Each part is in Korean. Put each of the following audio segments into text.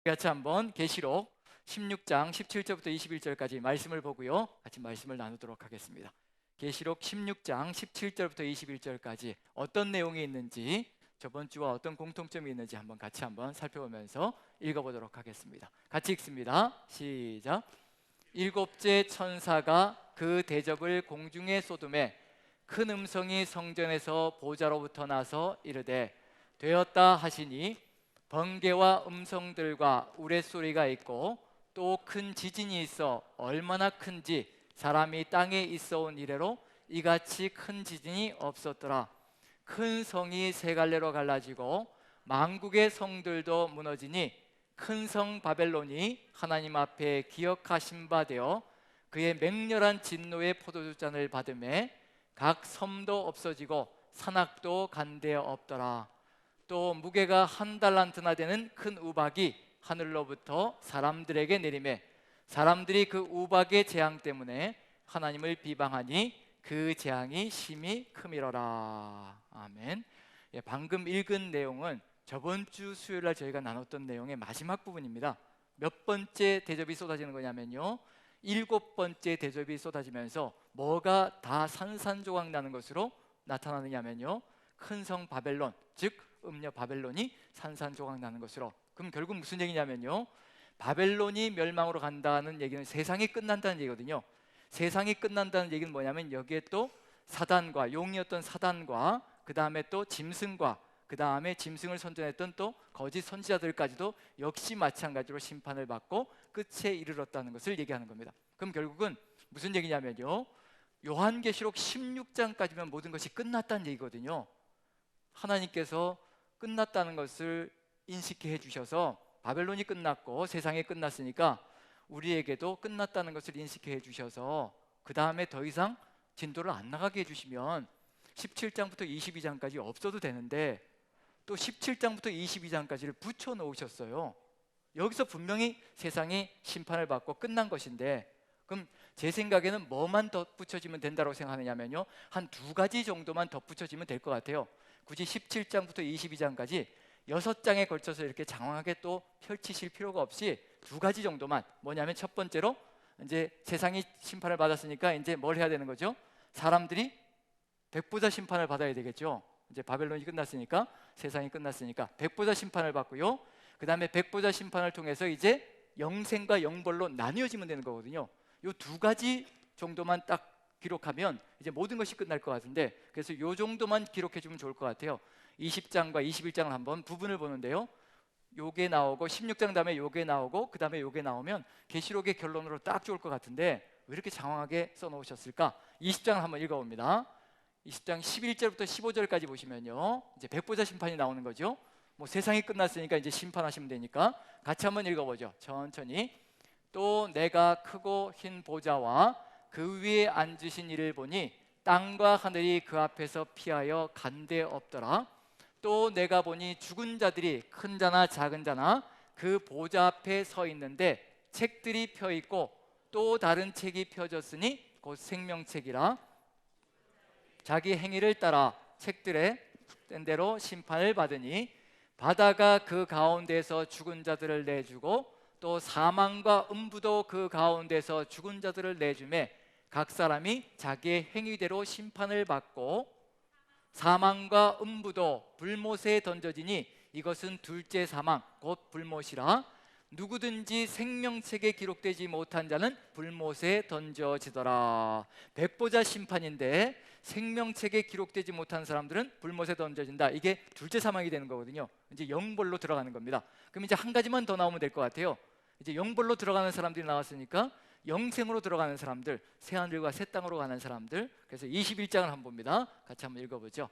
같이 한번 계시록 16장 17절부터 21절까지 말씀을 보고요, 같이 말씀을 나누도록 하겠습니다. 계시록 16장 17절부터 21절까지 어떤 내용이 있는지, 저번 주와 어떤 공통점이 있는지 같이 살펴보면서 읽어보도록 하겠습니다. 같이 읽습니다. 시작. 일곱째 천사가 그 대접을 공중에 쏟음에 큰 음성이 성전에서 보좌로부터 나서 이르되 되었다 하시니 번개와 음성들과 우레소리가 있고 또 큰 지진이 있어 얼마나 큰지 사람이 땅에 있어 온 이래로 이같이 큰 지진이 없었더라. 큰 성이 세 갈래로 갈라지고 만국의 성들도 무너지니 큰 성 바벨론이 하나님 앞에 기억하신 바 되어 그의 맹렬한 진노의 포도주 잔을 받음에 각 섬도 없어지고 산악도 간데어 없더라. 또 무게가 한 달란트나 되는 큰 우박이 하늘로부터 사람들에게 내리매 사람들이 그 우박의 재앙 때문에 하나님을 비방하니 그 재앙이 심히 크미러라. 아멘. 방금 읽은 내용은 저번 주 수요일 날 저희가 나눴던 내용의 마지막 부분입니다. 몇 번째 대접이 쏟아지는 거냐면요, 7번째 대접이 쏟아지면서 뭐가 다 산산조각 나는 것으로 나타나느냐면요, 큰 성 바벨론, 즉 음녀 바벨론이 산산조각 나는 것으로. 그럼 결국 무슨 얘기냐면요, 바벨론이 멸망으로 간다는 얘기는 세상이 끝난다는 얘기거든요. 세상이 끝난다는 얘기는 뭐냐면 여기에 또 사단과, 용이었던 사단과, 그 다음에 또 짐승과, 그 다음에 짐승을 선전했던 또 거짓 선지자들까지도 역시 마찬가지로 심판을 받고 끝에 이르렀다는 것을 얘기하는 겁니다. 그럼 결국은 무슨 얘기냐면요, 요한계시록 16장까지면 모든 것이 끝났다는 얘기거든요. 하나님께서 끝났다는 것을 인식해 주셔서 바벨론이 끝났고 세상이 끝났으니까 우리에게도 끝났다는 것을 인식해 주셔서 그 다음에 더 이상 진도를 안 나가게 해주시면 17장부터 22장까지 없어도 되는데 또 17장부터 22장까지를 붙여 놓으셨어요. 여기서 분명히 세상이 심판을 받고 끝난 것인데, 그럼 제 생각에는 뭐만 덧붙여지면 된다고 생각하느냐면요, 한 두 가지 정도만 덧붙여지면 될 것 같아요. 굳이 17장부터 22장까지 6장에 걸쳐서 이렇게 장황하게 또 펼치실 필요가 없이 두 가지 정도만. 뭐냐면 첫 번째로 이제 세상이 심판을 받았으니까 이제 뭘 해야 되는 거죠? 사람들이 백보자 심판을 받아야 되겠죠. 이제 바벨론이 끝났으니까, 세상이 끝났으니까 백보자 심판을 받고요, 그 다음에 백보자 심판을 통해서 이제 영생과 영벌로 나뉘어지면 되는 거거든요. 이 두 가지 정도만 딱 기록하면 이제 모든 것이 끝날 것 같은데, 그래서 이 정도만 기록해 주면 좋을 것 같아요. 20장과 21장을 한번 부분을 보는데요, 요게 나오고 16장 다음에 요게 나오고 그 다음에 요게 나오면 계시록의 결론으로 딱 좋을 것 같은데 왜 이렇게 장황하게 써놓으셨을까? 20장을 한번 읽어봅니다. 20장 11절부터 15절까지 보시면요, 이제 백보자 심판이 나오는 거죠. 뭐 세상이 끝났으니까 이제 심판하시면 되니까 같이 한번 읽어보죠. 천천히. 또 내가 크고 흰 보좌와 그 위에 앉으신 이를 보니 땅과 하늘이 그 앞에서 피하여 간데 없더라. 또 내가 보니 죽은 자들이 큰 자나 작은 자나 그 보좌 앞에 서 있는데 책들이 펴 있고 또 다른 책이 펴졌으니 곧 생명책이라. 자기 행위를 따라 책들에 뜬 대로 심판을 받으니 바다가 그 가운데서 죽은 자들을 내주고 또 사망과 음부도 그 가운데서 죽은 자들을 내주매 각 사람이 자기의 행위대로 심판을 받고 사망과 음부도 불못에 던져지니 이것은 둘째 사망 곧 불못이라. 누구든지 생명책에 기록되지 못한 자는 불못에 던져지더라. 백보자 심판인데 생명책에 기록되지 못한 사람들은 불못에 던져진다. 이게 둘째 사망이 되는 거거든요. 이제 영벌로 들어가는 겁니다. 그럼 이제 한 가지만 더 나오면 될 것 같아요. 이제 영벌로 들어가는 사람들이 나왔으니까 영생으로 들어가는 사람들, 새하늘과 새 땅으로 가는 사람들. 그래서 21장을 한번 봅니다. 같이 한번 읽어보죠.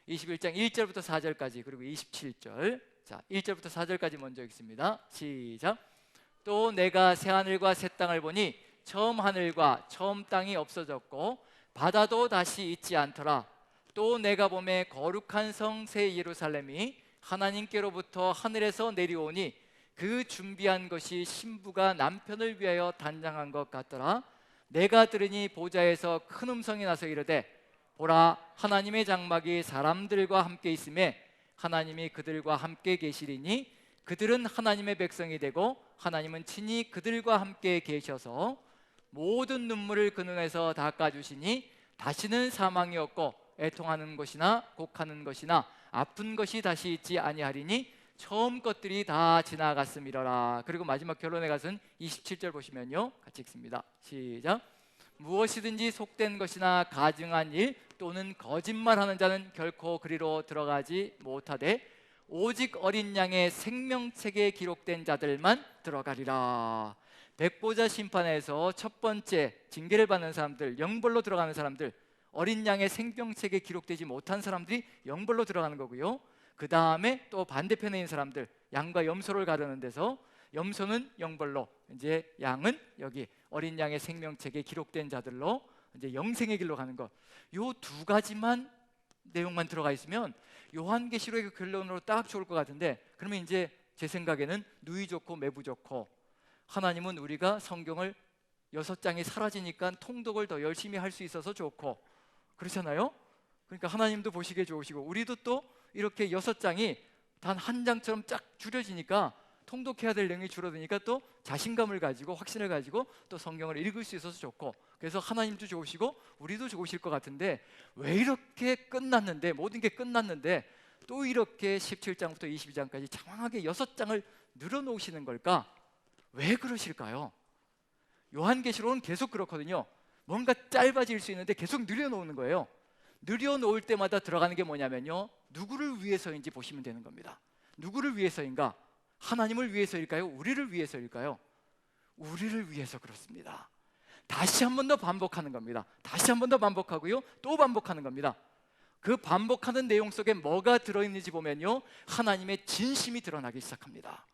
21장 1절부터 4절까지, 그리고 27절. 자, 1절부터 4절까지 먼저 읽습니다. 시작. 또 내가 새하늘과 새 땅을 보니 처음 하늘과 처음 땅이 없어졌고 바다도 다시 있지 않더라. 또 내가 보매 거룩한 성 새 예루살렘이 하나님께로부터 하늘에서 내려오니 그 준비한 것이 신부가 남편을 위하여 단장한 것 같더라. 내가 들으니 보좌에서 큰 음성이 나서 이르되 보라, 하나님의 장막이 사람들과 함께 있음에 하나님이 그들과 함께 계시리니 그들은 하나님의 백성이 되고 하나님은 친히 그들과 함께 계셔서 모든 눈물을 그 눈에서 닦아주시니 다시는 사망이 없고 애통하는 것이나 곡하는 것이나 아픈 것이 다시 있지 아니하리니 처음 것들이 다 지나갔음이러라. 그리고 마지막 결론에 가서는 27절 보시면요, 같이 읽습니다. 시작. 무엇이든지 속된 것이나 가증한 일 또는 거짓말하는 자는 결코 그리로 들어가지 못하되 오직 어린 양의 생명책에 기록된 자들만 들어가리라. 백보자 심판에서 첫 번째 징계를 받는 사람들, 영벌로 들어가는 사람들, 어린 양의 생명책에 기록되지 못한 사람들이 영벌로 들어가는 거고요. 그 다음에 또 반대편에 있는 사람들, 양과 염소를 가르는 데서 염소는 영벌로, 이제 양은 여기 어린 양의 생명책에 기록된 자들로 이제 영생의 길로 가는 것. 요 두 가지만 내용만 들어가 있으면 요한계시록의 결론으로 딱 좋을 것 같은데, 그러면 이제 제 생각에는 누이 좋고 매부 좋고, 하나님은 우리가 성경을 6장이 사라지니까 통독을 더 열심히 할 수 있어서 좋고 그렇잖아요. 그러니까 하나님도 보시기에 좋으시고, 우리도 또 이렇게 6장이 단 한 장처럼 쫙 줄여지니까 통독해야 될 내용이 줄어드니까 또 자신감을 가지고 확신을 가지고 또 성경을 읽을 수 있어서 좋고, 그래서 하나님도 좋으시고 우리도 좋으실 것 같은데, 왜 이렇게 끝났는데, 모든 게 끝났는데 또 이렇게 17장부터 22장까지 장황하게 6장을 늘어놓으시는 걸까? 왜 그러실까요? 요한계시록은 계속 그렇거든요. 뭔가 짧아질 수 있는데 계속 늘려놓는 거예요. 늘려놓을 때마다 들어가는 게 뭐냐면요, 누구를 위해서인지 보시면 되는 겁니다. 누구를 위해서인가? 하나님을 위해서일까요? 우리를 위해서일까요? 우리를 위해서 그렇습니다. 다시 한 번 더 반복하는 겁니다. 다시 한 번 더 반복하고요, 또 반복하는 겁니다. 그 반복하는 내용 속에 뭐가 들어있는지 보면요, 하나님의 진심이 드러나기 시작합니다.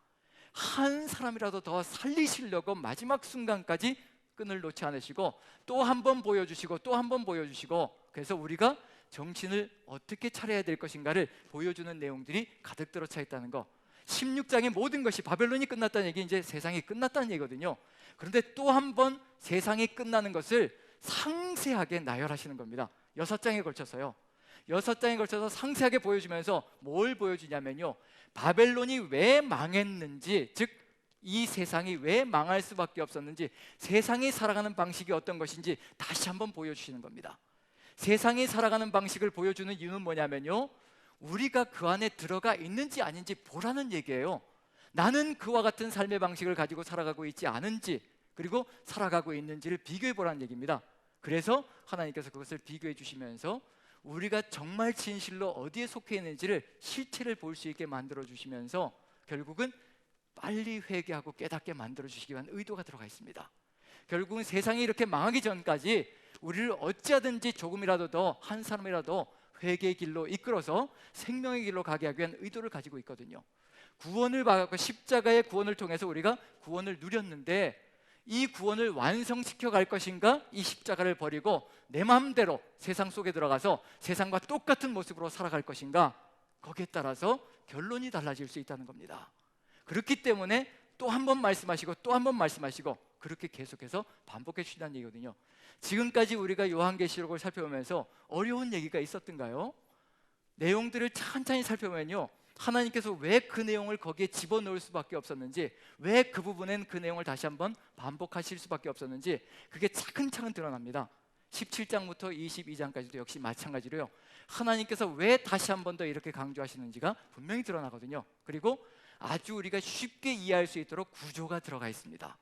한 사람이라도 더 살리시려고 마지막 순간까지 끈을 놓지 않으시고 또 한 번 보여주시고 또 한 번 보여주시고, 그래서 우리가 정신을 어떻게 차려야 될 것인가를 보여주는 내용들이 가득 들어차 있다는 거. 16장의 모든 것이 바벨론이 끝났다는 얘기, 이제 세상이 끝났다는 얘기거든요. 그런데 또 한 번 세상이 끝나는 것을 상세하게 나열하시는 겁니다. 6장에 걸쳐서요. 6장에 걸쳐서 상세하게 보여주면서 뭘 보여주냐면요, 바벨론이 왜 망했는지, 즉 이 세상이 왜 망할 수밖에 없었는지, 세상이 살아가는 방식이 어떤 것인지 다시 한번 보여주시는 겁니다. 세상이 살아가는 방식을 보여주는 이유는 뭐냐면요, 우리가 그 안에 들어가 있는지 아닌지 보라는 얘기예요. 나는 그와 같은 삶의 방식을 가지고 살아가고 있지 않은지, 그리고 살아가고 있는지를 비교해 보라는 얘기입니다. 그래서 하나님께서 그것을 비교해 주시면서 우리가 정말 진실로 어디에 속해 있는지를 실체를 볼 수 있게 만들어 주시면서 결국은 빨리 회개하고 깨닫게 만들어 주시기 위한 의도가 들어가 있습니다. 결국은 세상이 이렇게 망하기 전까지 우리를 어찌하든지 조금이라도 더, 한 사람이라도 회개의 길로 이끌어서 생명의 길로 가게 하기 위한 의도를 가지고 있거든요. 구원을 받고 십자가의 구원을 통해서 우리가 구원을 누렸는데, 이 구원을 완성시켜 갈 것인가, 이 십자가를 버리고 내 마음대로 세상 속에 들어가서 세상과 똑같은 모습으로 살아갈 것인가, 거기에 따라서 결론이 달라질 수 있다는 겁니다. 그렇기 때문에 또 한 번 말씀하시고 또 한 번 말씀하시고 그렇게 계속해서 반복해 주신다는 얘기거든요. 지금까지 우리가 요한계시록을 살펴보면서 어려운 얘기가 있었던가요? 내용들을 천천히 살펴보면요, 하나님께서 왜 그 내용을 거기에 집어넣을 수밖에 없었는지, 왜 그 부분엔 그 내용을 다시 한번 반복하실 수밖에 없었는지, 그게 차근차근 드러납니다. 17장부터 22장까지도 역시 마찬가지로요, 하나님께서 왜 다시 한 번 더 이렇게 강조하시는지가 분명히 드러나거든요. 그리고 아주 우리가 쉽게 이해할 수 있도록 구조가 들어가 있습니다.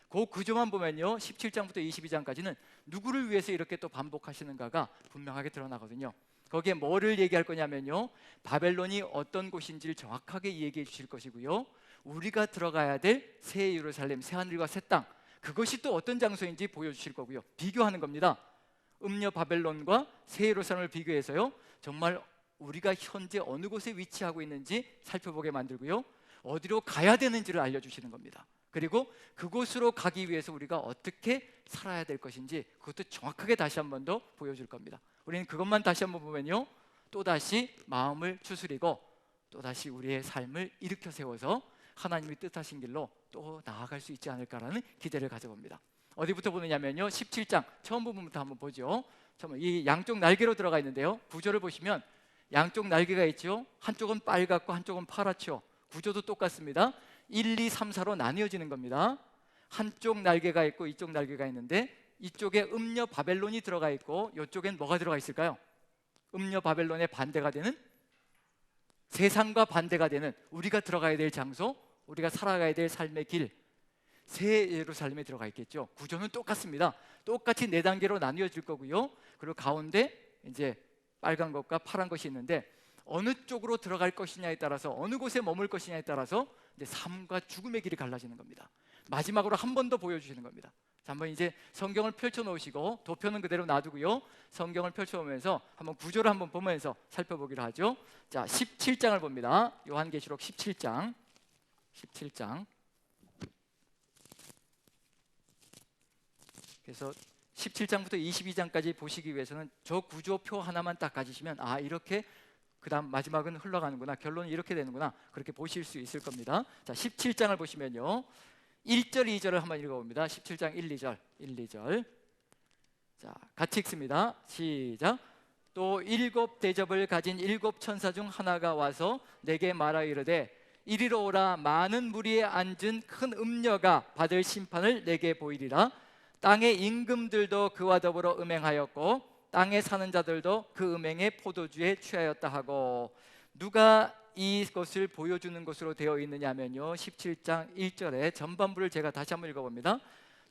그 구조만 보면요, 17장부터 22장까지는 누구를 위해서 이렇게 또 반복하시는가가 분명하게 드러나거든요. 거기에 뭐를 얘기할 거냐면요, 바벨론이 어떤 곳인지를 정확하게 얘기해 주실 것이고요, 우리가 들어가야 될 새 예루살렘, 새 하늘과 새 땅, 그것이 또 어떤 장소인지 보여주실 거고요, 비교하는 겁니다. 음녀 바벨론과 새 예루살렘을 비교해서요, 정말 우리가 현재 어느 곳에 위치하고 있는지 살펴보게 만들고요, 어디로 가야 되는지를 알려주시는 겁니다. 그리고 그곳으로 가기 위해서 우리가 어떻게 살아야 될 것인지 그것도 정확하게 다시 한 번 더 보여줄 겁니다. 우리는 그것만 다시 한번 보면요, 또다시 마음을 추스리고 또다시 우리의 삶을 일으켜 세워서 하나님이 뜻하신 길로 또 나아갈 수 있지 않을까라는 기대를 가져봅니다. 어디부터 보느냐면요, 17장 처음 부분부터 한번 보죠. 이 양쪽 날개로 들어가 있는데요, 구조를 보시면 양쪽 날개가 있죠. 한쪽은 빨갛고 한쪽은 파랗죠. 구조도 똑같습니다. 1, 2, 3, 4로 나뉘어지는 겁니다. 한쪽 날개가 있고 이쪽 날개가 있는데 이쪽에 음녀 바벨론이 들어가 있고 이쪽엔 뭐가 들어가 있을까요? 음녀 바벨론의 반대가 되는, 세상과 반대가 되는 우리가 들어가야 될 장소, 우리가 살아가야 될 삶의 길, 새 예루살렘에 들어가 있겠죠. 구조는 똑같습니다. 똑같이 4단계로 나뉘어질 거고요. 그리고 가운데 이제 빨간 것과 파란 것이 있는데 어느 쪽으로 들어갈 것이냐에 따라서, 어느 곳에 머물 것이냐에 따라서 이제 삶과 죽음의 길이 갈라지는 겁니다. 마지막으로 한 번 더 보여주시는 겁니다. 자, 한번 이제 성경을 펼쳐 놓으시고, 도표는 그대로 놔두고요, 성경을 펼쳐 오면서 한번 구조를 한번 보면서 살펴보기로 하죠. 자, 17장을 봅니다. 요한계시록 17장. 그래서 17장부터 22장까지 보시기 위해서는 저 구조표 하나만 딱 가지시면, 아, 이렇게 그 다음 마지막은 흘러가는구나, 결론이 이렇게 되는구나, 그렇게 보실 수 있을 겁니다. 자, 17장을 보시면요, 1절 2절을 한번 읽어봅니다. 17장 1, 2절. 자, 같이 읽습니다. 시작. 또 7 대접을 가진 7 천사 중 하나가 와서 내게 말하여 이르되 이리로 오라. 많은 무리에 앉은 큰 음녀가 받을 심판을 내게 보이리라. 땅의 임금들도 그와 더불어 음행하였고 땅에 사는 자들도 그 음행의 포도주에 취하였다 하고, 누가 이것을 보여주는 것으로 되어 있느냐면요, 17장 1절에 전반부를 제가 다시 한번 읽어봅니다.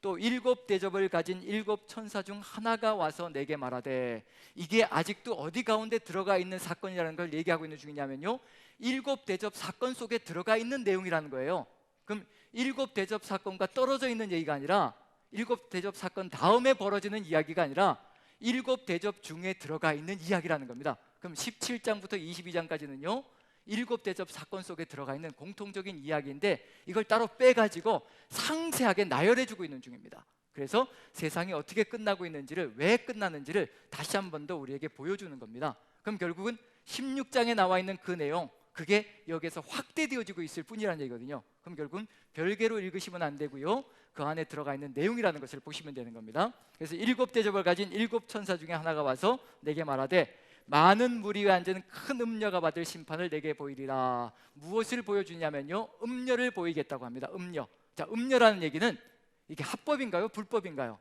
또 7 대접을 가진 7 천사 중 하나가 와서 내게 말하되, 이게 아직도 어디 가운데 들어가 있는 사건이라는 걸 얘기하고 있는 중이냐면요, 7 대접 사건 속에 들어가 있는 내용이라는 거예요. 그럼 7 대접 사건과 떨어져 있는 얘기가 아니라, 7 대접 사건 다음에 벌어지는 이야기가 아니라 7 대접 중에 들어가 있는 이야기라는 겁니다. 그럼 17장부터 22장까지는요 7 대접 사건 속에 들어가 있는 공통적인 이야기인데, 이걸 따로 빼가지고 상세하게 나열해주고 있는 중입니다. 그래서 세상이 어떻게 끝나고 있는지를, 왜 끝나는지를 다시 한 번 더 우리에게 보여주는 겁니다. 그럼 결국은 16장에 나와 있는 그 내용, 그게 여기에서 확대되어지고 있을 뿐이라는 얘기거든요. 그럼 결국은 별개로 읽으시면 안 되고요, 그 안에 들어가 있는 내용이라는 것을 보시면 되는 겁니다. 그래서 7 대접을 가진 7 천사 중에 하나가 와서 내게 말하되 많은 무리에 앉은 큰 음녀가 받을 심판을 내게 보이리라. 무엇을 보여주냐면요, 음녀를 보이겠다고 합니다. 음녀. 자, 음녀라는 얘기는 이게 합법인가요? 불법인가요?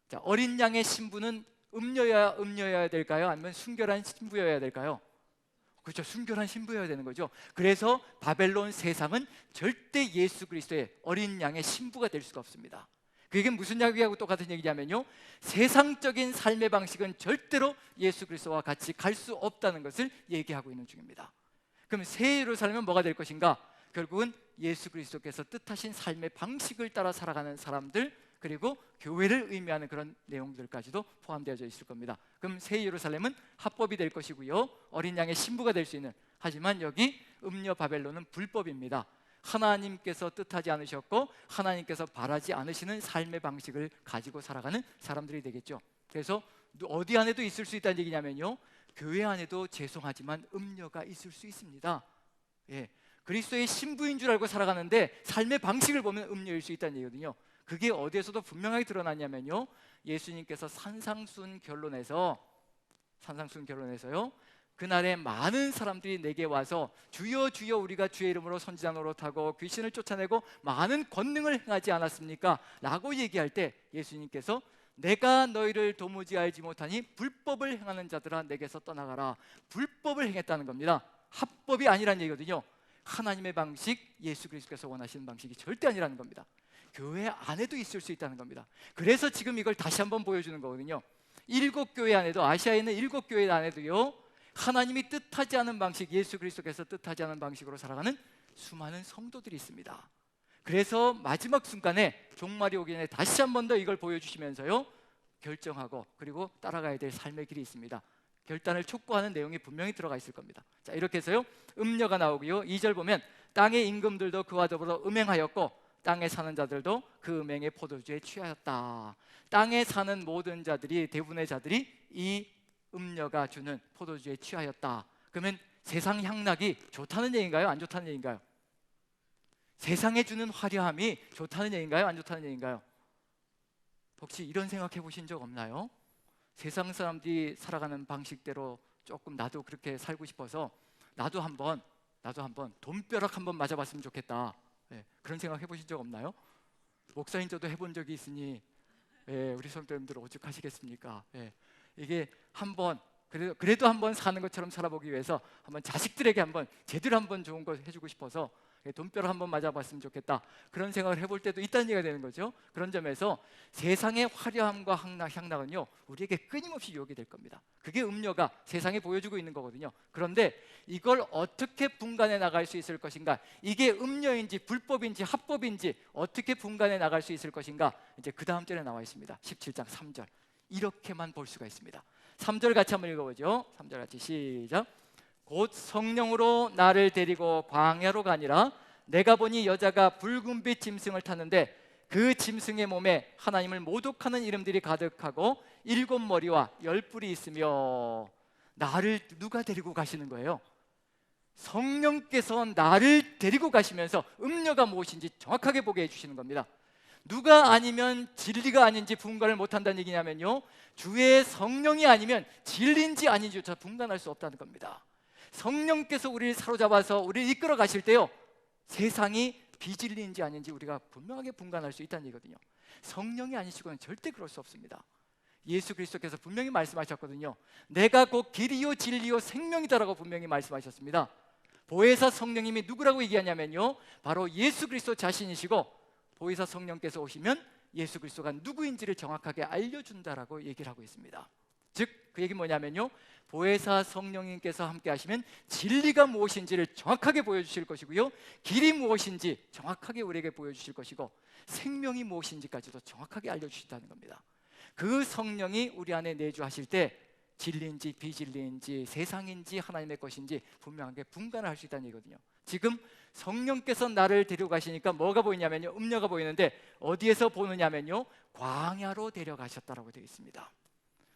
자, 어린 양의 신부는 음녀여야 될까요? 아니면 순결한 신부여야 될까요? 그렇죠, 순결한 신부여야 되는 거죠. 그래서 바벨론 세상은 절대 예수 그리스도의 어린 양의 신부가 될 수가 없습니다. 그게 무슨 이야기하고 똑같은 얘기냐면요, 세상적인 삶의 방식은 절대로 예수 그리스도와 같이 갈 수 없다는 것을 얘기하고 있는 중입니다. 그럼 새 예루살렘은 뭐가 될 것인가? 결국은 예수 그리스도께서 뜻하신 삶의 방식을 따라 살아가는 사람들, 그리고 교회를 의미하는 그런 내용들까지도 포함되어 있을 겁니다. 그럼 새 예루살렘은 합법이 될 것이고요, 어린 양의 신부가 될 수 있는, 하지만 여기 음녀 바벨론은 불법입니다. 하나님께서 뜻하지 않으셨고 하나님께서 바라지 않으시는 삶의 방식을 가지고 살아가는 사람들이 되겠죠. 그래서 어디 안에도 있을 수 있다는 얘기냐면요, 교회 안에도 죄송하지만 음녀가 있을 수 있습니다. 예, 그리스도의 신부인 줄 알고 살아가는데 삶의 방식을 보면 음녀일 수 있다는 얘기거든요. 그게 어디에서도 분명하게 드러났냐면요, 예수님께서 산상순 결론에서요, 그날에 많은 사람들이 내게 와서 주여 주여 우리가 주의 이름으로 선지자 노릇하고 귀신을 쫓아내고 많은 권능을 행하지 않았습니까? 라고 얘기할 때 예수님께서 내가 너희를 도무지 알지 못하니 불법을 행하는 자들아 내게서 떠나가라. 불법을 행했다는 겁니다. 합법이 아니라는 얘기거든요. 하나님의 방식, 예수 그리스도께서 원하시는 방식이 절대 아니라는 겁니다. 교회 안에도 있을 수 있다는 겁니다. 그래서 지금 이걸 다시 한번 보여주는 거거든요. 7 교회 안에도, 아시아에 있는 7 교회 안에도요, 하나님이 뜻하지 않은 방식, 예수 그리스도께서 뜻하지 않은 방식으로 살아가는 수많은 성도들이 있습니다. 그래서 마지막 순간에 종말이 오기 전에 다시 한 번 더 이걸 보여주시면서요, 결정하고 그리고 따라가야 될 삶의 길이 있습니다. 결단을 촉구하는 내용이 분명히 들어가 있을 겁니다. 자, 이렇게 해서요, 음녀가 나오고요, 2절 보면 땅의 임금들도 그와 더불어 음행하였고 땅에 사는 자들도 그 음행의 포도주에 취하였다. 땅에 사는 모든 자들이, 대부분의 자들이 이 음녀가 주는 포도주에 취하였다. 그러면 세상 향락이 좋다는 얘기인가요? 안 좋다는 얘기인가요? 세상에 주는 화려함이 좋다는 얘기인가요? 안 좋다는 얘기인가요? 혹시 이런 생각해 보신 적 없나요? 세상 사람들이 살아가는 방식대로 조금 나도 그렇게 살고 싶어서 나도 한번 나도 한번 돈벼락 한번 맞아봤으면 좋겠다. 예, 그런 생각 해보신 적 없나요? 목사인 저도 해본 적이 있으니 예, 우리 성도님들 오죽하시겠습니까? 예, 이게 한번 그래도 한번 사는 것처럼 살아보기 위해서 한번 자식들에게 한번 제대로 한번 좋은 거 해주고 싶어서 돈벼락 한번 맞아봤으면 좋겠다, 그런 생각을 해볼 때도 있다는 얘기가 되는 거죠. 그런 점에서 세상의 화려함과 향락은요 우리에게 끊임없이 유혹이 될 겁니다. 그게 음료가 세상에 보여주고 있는 거거든요. 그런데 이걸 어떻게 분간해 나갈 수 있을 것인가, 이게 음료인지 불법인지 합법인지 어떻게 분간해 나갈 수 있을 것인가, 이제 그 다음 절에 나와 있습니다. 17장 3절 이렇게만 볼 수가 있습니다. 3절 같이 한번 읽어보죠. 3절 같이 시작. 곧 성령으로 나를 데리고 광야로 가니라. 내가 보니 여자가 붉은빛 짐승을 탔는데 그 짐승의 몸에 하나님을 모독하는 이름들이 가득하고 7머리와 10뿔이 있으며. 나를 누가 데리고 가시는 거예요? 성령께서 나를 데리고 가시면서 음료가 무엇인지 정확하게 보게 해주시는 겁니다. 누가 아니면 진리가 아닌지 분간을 못한다는 얘기냐면요, 주의 성령이 아니면 진리인지 아닌지조차 분간할 수 없다는 겁니다. 성령께서 우리를 사로잡아서 우리를 이끌어 가실 때요, 세상이 비진리인지 아닌지 우리가 분명하게 분간할 수 있다는 얘기거든요. 성령이 아니시고는 절대 그럴 수 없습니다. 예수 그리스도께서 분명히 말씀하셨거든요. 내가 곧 길이요 진리요 생명이다라고 분명히 말씀하셨습니다. 보혜사 성령님이 누구라고 얘기하냐면요, 바로 예수 그리스도 자신이시고, 보혜사 성령께서 오시면 예수 그리스도가 누구인지를 정확하게 알려준다라고 얘기를 하고 있습니다. 즉 그 얘기 뭐냐면요, 보혜사 성령님께서 함께 하시면 진리가 무엇인지를 정확하게 보여주실 것이고요, 길이 무엇인지 정확하게 우리에게 보여주실 것이고, 생명이 무엇인지까지도 정확하게 알려주신다는 겁니다. 그 성령이 우리 안에 내주하실 때 진리인지 비진리인지 세상인지 하나님의 것인지 분명하게 분간을 할 수 있다는 얘기거든요. 지금 성령께서 나를 데리고 가시니까 뭐가 보이냐면요, 음료가 보이는데 어디에서 보느냐면요, 광야로 데려가셨다라고 되어 있습니다.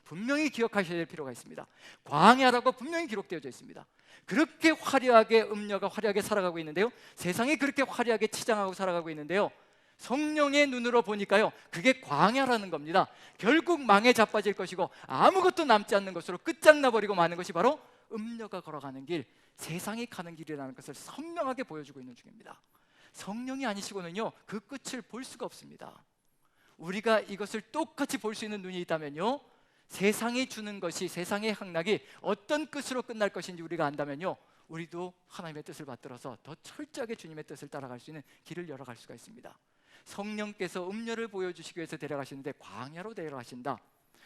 분명히 기억하셔야 될 필요가 있습니다. 광야라고 분명히 기록되어 있습니다. 그렇게 화려하게 음료가 화려하게 살아가고 있는데요, 세상이 그렇게 화려하게 치장하고 살아가고 있는데요, 성령의 눈으로 보니까요 그게 광야라는 겁니다. 결국 망에 자빠질 것이고 아무것도 남지 않는 것으로 끝장나버리고 마는 것이 바로 음료가 걸어가는 길, 세상이 가는 길이라는 것을 선명하게 보여주고 있는 중입니다. 성령이 아니시고는요 그 끝을 볼 수가 없습니다. 우리가 이것을 똑같이 볼 수 있는 눈이 있다면요, 세상이 주는 것이, 세상의 향락이 어떤 끝으로 끝날 것인지 우리가 안다면요, 우리도 하나님의 뜻을 받들어서 더 철저하게 주님의 뜻을 따라갈 수 있는 길을 열어갈 수가 있습니다. 성령께서 음료를 보여주시기 위해서 데려가시는데 광야로 데려가신다.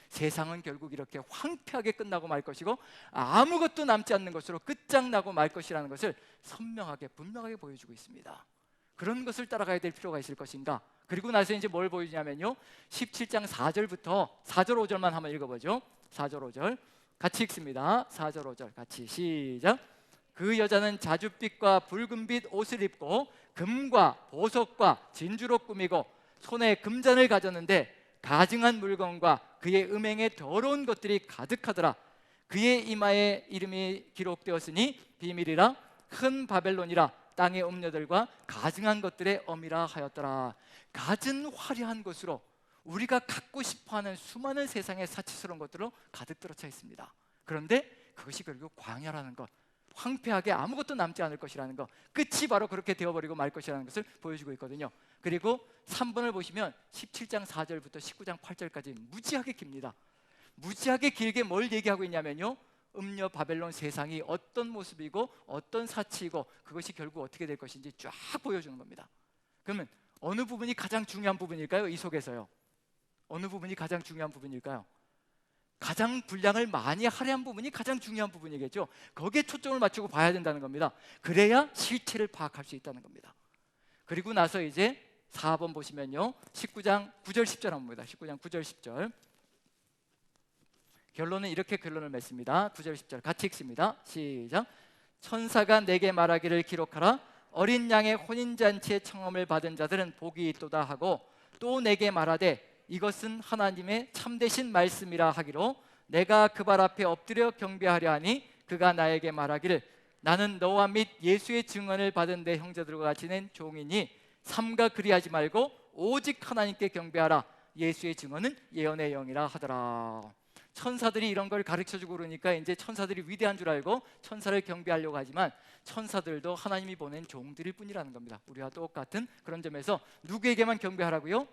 세상은 결국 이렇게 황폐하게 끝나고 말 것이고 아무것도 남지 않는 것으로 끝장나고 말 것이라는 것을 선명하게 분명하게 보여주고 있습니다. 그런 것을 따라가야 될 필요가 있을 것인가. 그리고 나서 이제 뭘 보여주냐면요, 17장 4절부터 4절 5절만 한번 읽어보죠. 4절 5절 같이 읽습니다. 4절 5절 같이 시작. 그 여자는 자줏빛과 붉은빛 옷을 입고 금과 보석과 진주로 꾸미고 손에 금잔을 가졌는데 가증한 물건과 그의 음행에 더러운 것들이 가득하더라. 그의 이마에 이름이 기록되었으니 비밀이라 큰 바벨론이라 땅의 음료들과 가증한 것들의 어미라 하였더라. 갖은 화려한 것으로 우리가 갖고 싶어하는 수많은 세상의 사치스러운 것들로 가득 들어차 있습니다. 그런데 그것이 결국 광야라는 것, 황폐하게 아무것도 남지 않을 것이라는 것, 끝이 바로 그렇게 되어버리고 말 것이라는 것을 보여주고 있거든요. 그리고 3번을 보시면 17장 4절부터 19장 8절까지 무지하게 깁니다. 무지하게 길게 뭘 얘기하고 있냐면요, 음료 바벨론 세상이 어떤 모습이고 어떤 사치이고 그것이 결국 어떻게 될 것인지 쫙 보여주는 겁니다. 그러면 어느 부분이 가장 중요한 부분일까요? 이 속에서요, 어느 부분이 가장 중요한 부분일까요? 가장 분량을 많이 할애한 부분이 가장 중요한 부분이겠죠. 거기에 초점을 맞추고 봐야 된다는 겁니다. 그래야 실체를 파악할 수 있다는 겁니다. 그리고 나서 이제 4번 보시면요, 19장 9절 10절 한번 봅니다. 19장 9절 10절 결론은 이렇게 결론을 맺습니다. 9절 10절 같이 읽습니다. 시작. 천사가 내게 말하기를 기록하라. 어린 양의 혼인잔치의 청함을 받은 자들은 복이 있도다 하고, 또 내게 말하되 이것은 하나님의 참되신 말씀이라 하기로 내가 그 발 앞에 엎드려 경배하려 하니 그가 나에게 말하기를 나는 너와 및 예수의 증언을 받은 내 형제들과 지낸 종이니 삼가 그리하지 말고 오직 하나님께 경배하라. 예수의 증언은 예언의 영이라 하더라. 천사들이 이런 걸 가르쳐주고 그러니까 이제 천사들이 위대한 줄 알고 천사를 경배하려고 하지만 천사들도 하나님이 보낸 종들일 뿐이라는 겁니다. 우리와 똑같은 그런 점에서 누구에게만 경배하라고요?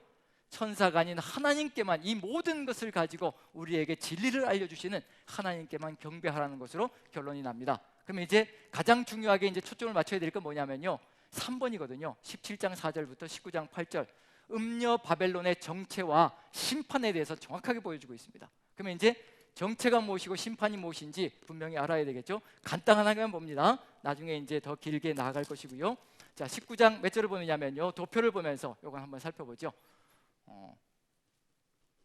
천사가 아닌 하나님께만, 이 모든 것을 가지고 우리에게 진리를 알려주시는 하나님께만 경배하라는 것으로 결론이 납니다. 그러면 이제 가장 중요하게 이제 초점을 맞춰야 될 건 뭐냐면요, 3번이거든요. 17장 4절부터 19장 8절, 음녀 바벨론의 정체와 심판에 대해서 정확하게 보여주고 있습니다. 그러면 이제 정체가 무엇이고 심판이 무엇인지 분명히 알아야 되겠죠. 간단하게만 봅니다. 나중에 이제 더 길게 나아갈 것이고요. 자, 19장 몇 절을 보느냐면요, 도표를 보면서 이건 한번 살펴보죠.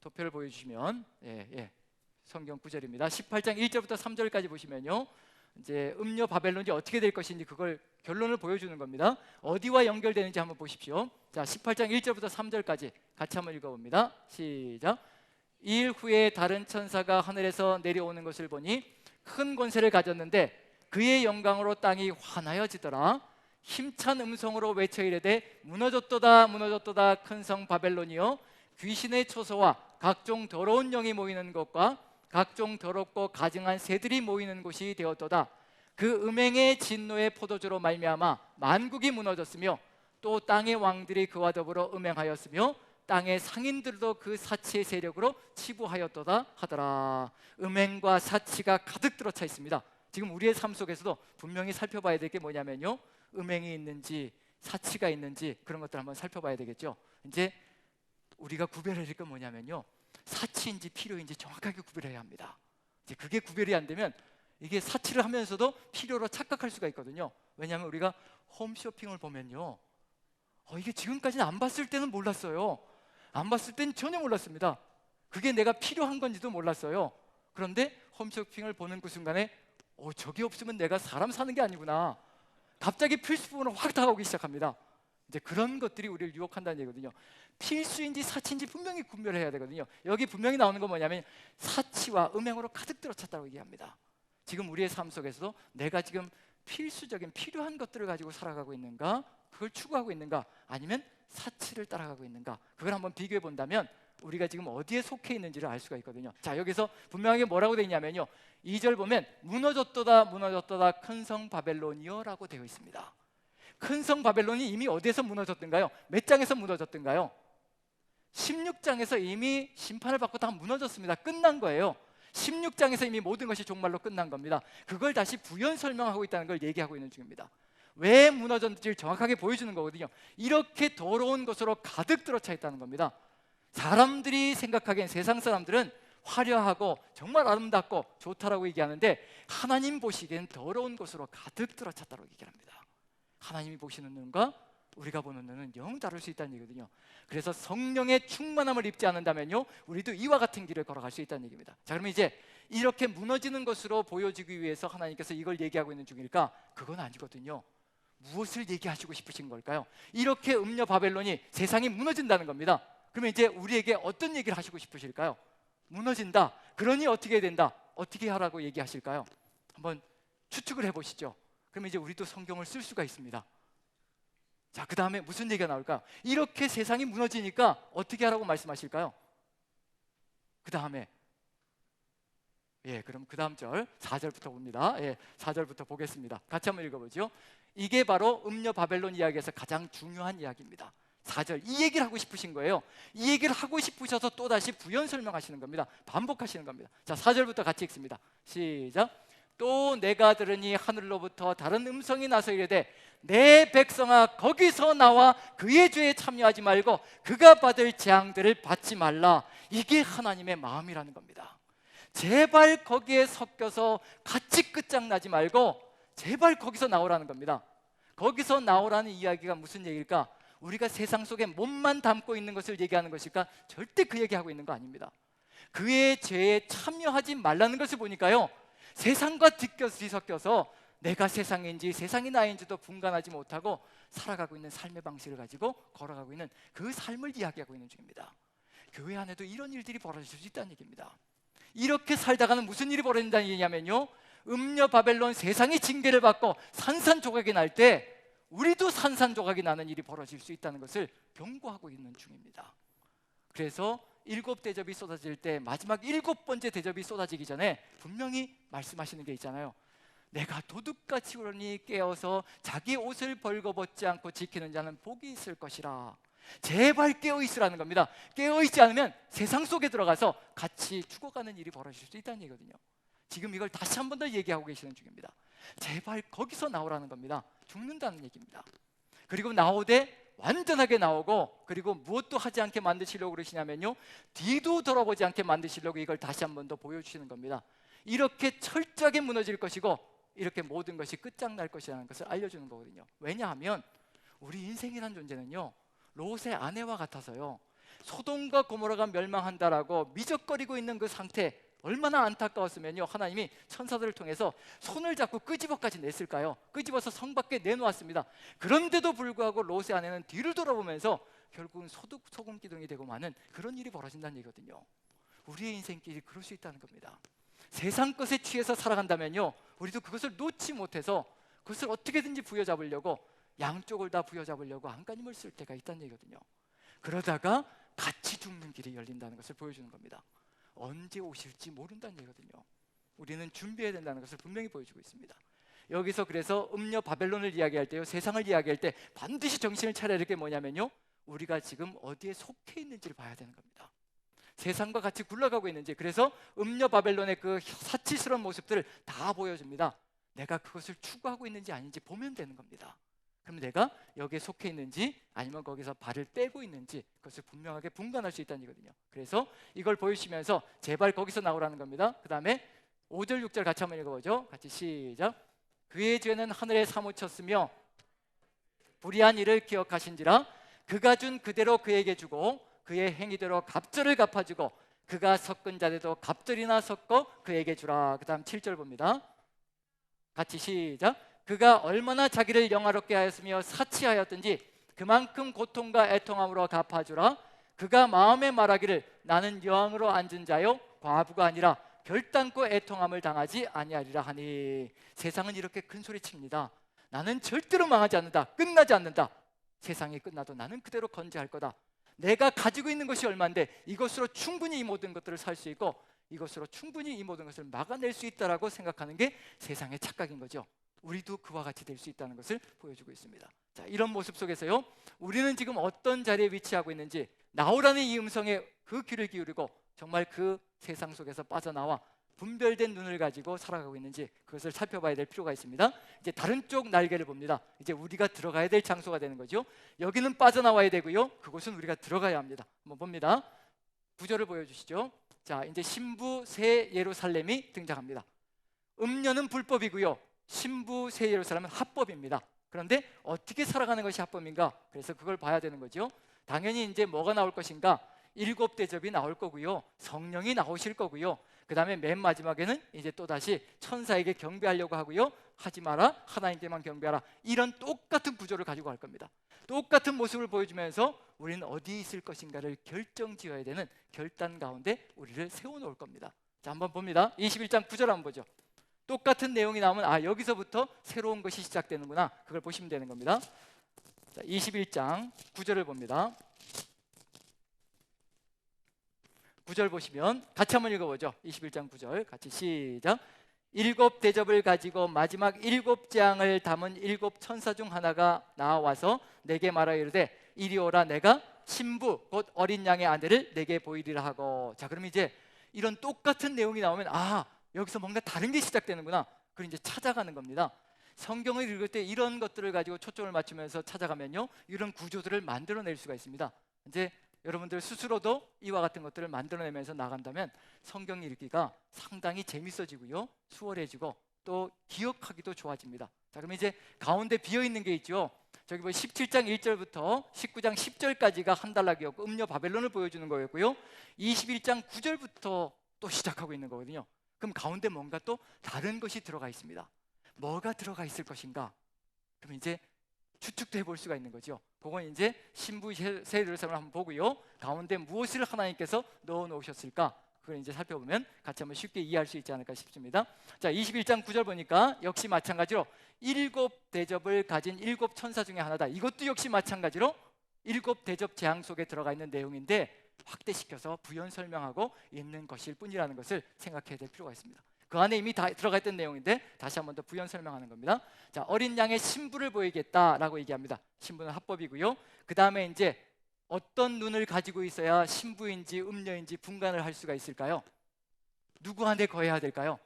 도표를 보여주시면 성경 구절입니다. 18장 1절부터 3절까지 보시면요, 이제 음녀 바벨론이 어떻게 될 것인지 그걸 결론을 보여주는 겁니다. 어디와 연결되는지 한번 보십시오. 자, 18장 1절부터 3절까지 같이 한번 읽어봅니다. 시작. 이일 후에 다른 천사가 하늘에서 내려오는 것을 보니 큰 권세를 가졌는데 그의 영광으로 땅이 환하여지더라. 힘찬 음성으로 외쳐 이르되 무너졌도다 무너졌도다 큰 성 바벨론이여, 귀신의 초소와 각종 더러운 영이 모이는 곳과 각종 더럽고 가증한 새들이 모이는 곳이 되었도다. 그 음행의 진노의 포도주로 말미암아 만국이 무너졌으며 또 땅의 왕들이 그와 더불어 음행하였으며 땅의 상인들도 그 사치의 세력으로 치부하였도다 하더라. 음행과 사치가 가득 들어차 있습니다. 지금 우리의 삶 속에서도 분명히 살펴봐야 될 게 뭐냐면요, 음행이 있는지 사치가 있는지 그런 것들 한번 살펴봐야 되겠죠. 이제 우리가 구별해야 될 건 뭐냐면요, 사치인지 필요인지 정확하게 구별해야 합니다. 이제 그게 구별이 안 되면 이게 사치를 하면서도 필요로 착각할 수가 있거든요. 왜냐하면 우리가 홈쇼핑을 보면요, 이게 지금까지는 안 봤을 때는 몰랐어요. 안 봤을 때는 전혀 몰랐습니다. 그게 내가 필요한 건지도 몰랐어요. 그런데 홈쇼핑을 보는 그 순간에 저게 없으면 내가 사람 사는 게 아니구나, 갑자기 필수품으로 확 다가오기 시작합니다. 이제 그런 것들이 우리를 유혹한다는 얘기거든요. 필수인지 사치인지 분명히 구별해야 되거든요. 여기 분명히 나오는 건 뭐냐면 사치와 음행으로 가득 들어찼다고 얘기합니다. 지금 우리의 삶 속에서도 내가 지금 필수적인 필요한 것들을 가지고 살아가고 있는가, 그걸 추구하고 있는가, 아니면 사치를 따라가고 있는가, 그걸 한번 비교해 본다면 우리가 지금 어디에 속해 있는지를 알 수가 있거든요. 자, 여기서 분명하게 뭐라고 되어 있냐면요, 2절 보면 무너졌도다 무너졌도다 큰 성 바벨론이여 라고 되어 있습니다. 큰 성 바벨론이 이미 어디에서 무너졌던가요? 몇 장에서 무너졌던가요? 16장에서 이미 심판을 받고 다 무너졌습니다. 끝난 거예요. 16장에서 이미 모든 것이 종말로 끝난 겁니다. 그걸 다시 부연 설명하고 있다는 걸 얘기하고 있는 중입니다. 왜 무너졌는지를 정확하게 보여주는 거거든요. 이렇게 더러운 것으로 가득 들어차 있다는 겁니다. 사람들이 생각하기엔, 세상 사람들은 화려하고 정말 아름답고 좋다라고 얘기하는데 하나님 보시기엔 더러운 것으로 가득 들어찼다고 얘기합니다. 하나님이 보시는 눈과 우리가 보는 눈은 영 다를 수 있다는 얘기거든요. 그래서 성령의 충만함을 입지 않는다면요, 우리도 이와 같은 길을 걸어갈 수 있다는 얘기입니다. 자, 그러면 이제 이렇게 무너지는 것으로 보여지기 위해서 하나님께서 이걸 얘기하고 있는 중일까? 그건 아니거든요. 무엇을 얘기하시고 싶으신 걸까요? 이렇게 음녀 바벨론이 세상이 무너진다는 겁니다. 그러면 이제 우리에게 어떤 얘기를 하시고 싶으실까요? 무너진다, 그러니 어떻게 된다, 어떻게 하라고 얘기하실까요? 한번 추측을 해보시죠. 그러면 이제 우리도 성경을 쓸 수가 있습니다. 자, 그 다음에 무슨 얘기가 나올까? 이렇게 세상이 무너지니까 어떻게 하라고 말씀하실까요? 그 다음에 그럼 그 다음 절 4절부터 봅니다. 4절부터 보겠습니다. 같이 한번 읽어보죠. 이게 바로 음녀 바벨론 이야기에서 가장 중요한 이야기입니다. 4절, 이 얘기를 하고 싶으신 거예요. 이 얘기를 하고 싶으셔서 또다시 부연 설명하시는 겁니다. 반복하시는 겁니다. 자, 4절부터 같이 읽습니다. 시작. 또 내가 들으니 하늘로부터 다른 음성이 나서 이르되 내 백성아, 거기서 나와 그의 죄에 참여하지 말고 그가 받을 재앙들을 받지 말라. 이게 하나님의 마음이라는 겁니다. 제발 거기에 섞여서 같이 끝장나지 말고 제발 거기서 나오라는 겁니다. 거기서 나오라는 이야기가 무슨 얘기일까? 우리가 세상 속에 몸만 담고 있는 것을 얘기하는 것일까? 절대 그 얘기하고 있는 거 아닙니다. 그의 죄에 참여하지 말라는 것을 보니까요, 세상과 뒤섞여서 내가 세상인지 세상이 나인지도 분간하지 못하고 살아가고 있는 삶의 방식을 가지고 걸어가고 있는 그 삶을 이야기하고 있는 중입니다. 교회 안에도 이런 일들이 벌어질 수 있다는 얘기입니다. 이렇게 살다가는 무슨 일이 벌어진다는 얘기냐면요, 음녀 바벨론 세상이 징계를 받고 산산조각이 날 때 우리도 산산조각이 나는 일이 벌어질 수 있다는 것을 경고하고 있는 중입니다. 그래서 7대접이 쏟아질 때 마지막 7번째 대접이 쏟아지기 전에 분명히 말씀하시는 게 있잖아요. 내가 도둑같이 그러니 깨어서 자기 옷을 벌거벗지 않고 지키는 자는 복이 있을 것이라. 제발 깨어있으라는 겁니다. 깨어있지 않으면 세상 속에 들어가서 같이 죽어가는 일이 벌어질 수 있다는 얘기거든요. 지금 이걸 다시 한 번 더 얘기하고 계시는 중입니다. 제발 거기서 나오라는 겁니다. 죽는다는 얘기입니다. 그리고 나오되 완전하게 나오고, 그리고 무엇도 하지 않게 만드시려고 그러시냐면요, 뒤도 돌아보지 않게 만드시려고 이걸 다시 한 번 더 보여주시는 겁니다. 이렇게 철저하게 무너질 것이고 이렇게 모든 것이 끝장날 것이라는 것을 알려주는 거거든요. 왜냐하면 우리 인생이라는 존재는요, 롯의 아내와 같아서요, 소돔과 고모라가 멸망한다라고 미적거리고 있는 그 상태, 얼마나 안타까웠으면요, 하나님이 천사들을 통해서 손을 잡고 끄집어까지 냈을까요? 끄집어서 성 밖에 내놓았습니다. 그런데도 불구하고 롯의 아내는 뒤를 돌아보면서 결국은 소금 기둥이 되고 마는 그런 일이 벌어진다는 얘기거든요. 우리의 인생길이 그럴 수 있다는 겁니다. 세상 것에 취해서 살아간다면요, 우리도 그것을 놓지 못해서 그것을 어떻게든지 부여잡으려고, 양쪽을 다 부여잡으려고 안간힘을 쓸 때가 있다는 얘기거든요. 그러다가 같이 죽는 길이 열린다는 것을 보여주는 겁니다. 언제 오실지 모른다는 얘기거든요. 우리는 준비해야 된다는 것을 분명히 보여주고 있습니다. 여기서 그래서 음녀 바벨론을 이야기할 때요, 세상을 이야기할 때 반드시 정신을 차려야 될 게 뭐냐면요, 우리가 지금 어디에 속해 있는지를 봐야 되는 겁니다. 세상과 같이 굴러가고 있는지. 그래서 음녀 바벨론의 그 사치스러운 모습들을 다 보여줍니다. 내가 그것을 추구하고 있는지 아닌지 보면 되는 겁니다. 그럼 내가 여기에 속해 있는지 아니면 거기서 발을 떼고 있는지 그것을 분명하게 분간할 수 있다는 얘기거든요. 그래서 이걸 보여주시면서 제발 거기서 나오라는 겁니다. 그 다음에 5절 6절 같이 한번 읽어보죠. 같이 시작. 그의 죄는 하늘에 사무쳤으며 불의한 일을 기억하신지라. 그가 준 그대로 그에게 주고 그의 행위대로 갑절을 갚아주고 그가 섞은 자대도 갑절이나 섞어 그에게 주라. 그 다음 7절 봅니다. 같이 시작. 그가 얼마나 자기를 영화롭게 하였으며 사치하였든지 그만큼 고통과 애통함으로 갚아주라. 그가 마음에 말하기를 나는 여왕으로 앉은 자요 과부가 아니라 결단코 애통함을 당하지 아니하리라 하니. 세상은 이렇게 큰 소리 칩니다. 나는 절대로 망하지 않는다. 끝나지 않는다. 세상이 끝나도 나는 그대로 건재할 거다. 내가 가지고 있는 것이 얼마인데 이것으로 충분히 이 모든 것들을 살 수 있고 이것으로 충분히 이 모든 것을 막아낼 수 있다라고 생각하는 게 세상의 착각인 거죠. 우리도 그와 같이 될 수 있다는 것을 보여주고 있습니다. 자, 이런 모습 속에서요, 우리는 지금 어떤 자리에 위치하고 있는지, 나오라는 이 음성에 그 귀를 기울이고 정말 그 세상 속에서 빠져나와 분별된 눈을 가지고 살아가고 있는지 그것을 살펴봐야 될 필요가 있습니다. 이제 다른 쪽 날개를 봅니다. 이제 우리가 들어가야 될 장소가 되는 거죠. 여기는 빠져나와야 되고요, 그곳은 우리가 들어가야 합니다. 한번 봅니다. 구절을 보여주시죠. 자, 이제 신부 새 예루살렘이 등장합니다. 음녀는 불법이고요, 신부 새 예루살렘은 합법입니다. 그런데 어떻게 살아가는 것이 합법인가? 그래서 그걸 봐야 되는 거죠. 당연히 이제 뭐가 나올 것인가? 7대접이 나올 거고요, 성령이 나오실 거고요, 그 다음에 맨 마지막에는 이제 또다시 천사에게 경배하려고 하고요, 하지 마라, 하나님께만 경배하라, 이런 똑같은 구조를 가지고 갈 겁니다. 똑같은 모습을 보여주면서 우리는 어디 있을 것인가를 결정지어야 되는 결단 가운데 우리를 세워놓을 겁니다. 자, 한번 봅니다. 21장 9절 한번 보죠. 똑같은 내용이 나오면 아, 여기서부터 새로운 것이 시작되는구나, 그걸 보시면 되는 겁니다. 자, 21장 9절을 봅니다. 9절 보시면 같이 한번 읽어보죠. 21장 9절 같이 시작. 7대접을 가지고 마지막 7장을 담은 7천사 중 하나가 나와서 내게 말하여 이르되 이리 오라, 내가 신부 곧 어린 양의 아내를 내게 보이리라 하고. 자, 그럼 이제 이런 똑같은 내용이 나오면 아, 여기서 뭔가 다른 게 시작되는구나, 그걸 이제 찾아가는 겁니다. 성경을 읽을 때 이런 것들을 가지고 초점을 맞추면서 찾아가면요, 이런 구조들을 만들어낼 수가 있습니다. 이제 여러분들 스스로도 이와 같은 것들을 만들어내면서 나간다면 성경 읽기가 상당히 재밌어지고요, 수월해지고 또 기억하기도 좋아집니다. 자, 그럼 이제 가운데 비어있는 게 있죠. 저기 뭐 17장 1절부터 19장 10절까지가 한 단락이었고 음녀 바벨론을 보여주는 거였고요, 21장 9절부터 또 시작하고 있는 거거든요. 그럼 가운데 뭔가 또 다른 것이 들어가 있습니다. 뭐가 들어가 있을 것인가? 그럼 이제 추측도 해볼 수가 있는 거죠. 그건 이제 신부 새 예루살렘을 한번 보고요, 가운데 무엇을 하나님께서 넣어 놓으셨을까, 그걸 이제 살펴보면 같이 한번 쉽게 이해할 수 있지 않을까 싶습니다. 자, 21장 9절 보니까 역시 마찬가지로 7대접을 가진 7천사 중에 하나다. 이것도 역시 마찬가지로 7대접 재앙 속에 들어가 있는 내용인데 확대시켜서 부연 설명하고 있는 것일 뿐이라는 것을 생각해야 될 필요가 있습니다. 그 안에 이미 다 들어가 있던 내용인데 다시 한 번 더 부연 설명하는 겁니다. 자, 어린 양의 신부를 보이겠다라고 얘기합니다. 신부는 합법이고요. 그 다음에 이제 어떤 눈을 가지고 있어야 신부인지 음녀인지 분간을 할 수가 있을까요? 누구 안에 거해야 될까요?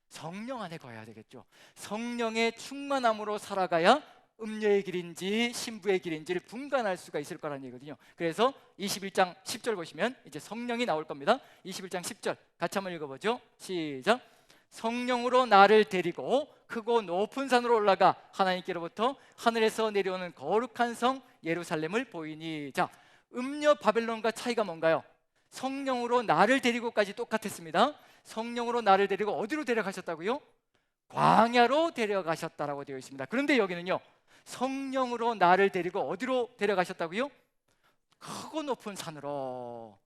성령 안에 거해야 되겠죠. 성령의 충만함으로 살아가야 음녀의 길인지 신부의 길인지를 분간할 수가 있을 거라는 얘기거든요. 그래서 21장 10절 보시면 이제 성령이 나올 겁니다. 21장 10절 같이 한번 읽어보죠. 시작. 성령으로 나를 데리고 크고 높은 산으로 올라가 하나님께로부터 하늘에서 내려오는 거룩한 성 예루살렘을 보이니. 자, 음녀 바벨론과 차이가 뭔가요? 성령으로 나를 데리고까지 똑같았습니다. 성령으로 나를 데리고 어디로 데려가셨다고요? 광야로 데려가셨다라고 되어 있습니다. 그런데 여기는요, 성령으로 나를 데리고 어디로 데려가셨다고요? 크고 높은 산으로.